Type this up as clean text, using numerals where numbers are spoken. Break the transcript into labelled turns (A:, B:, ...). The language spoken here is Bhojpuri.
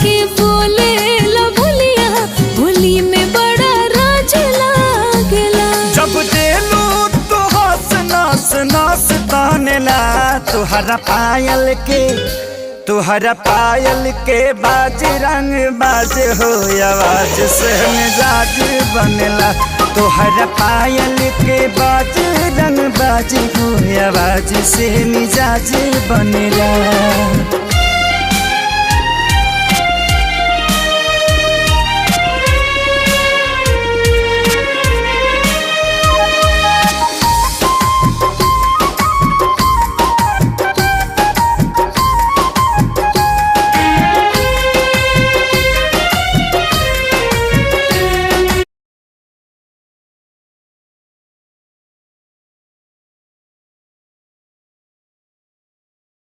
A: के बोले ला बोलिया, बोली में बड़ा राज लागेला।
B: जब देलू तो हंस नास नास तानेला, तुहरा पायल के बाज रंग बाज हो, आवाज से मिजाज बनेला। तुहरा पायल के बाज रंग बाज हो, आवाज से मिजाज बनेला।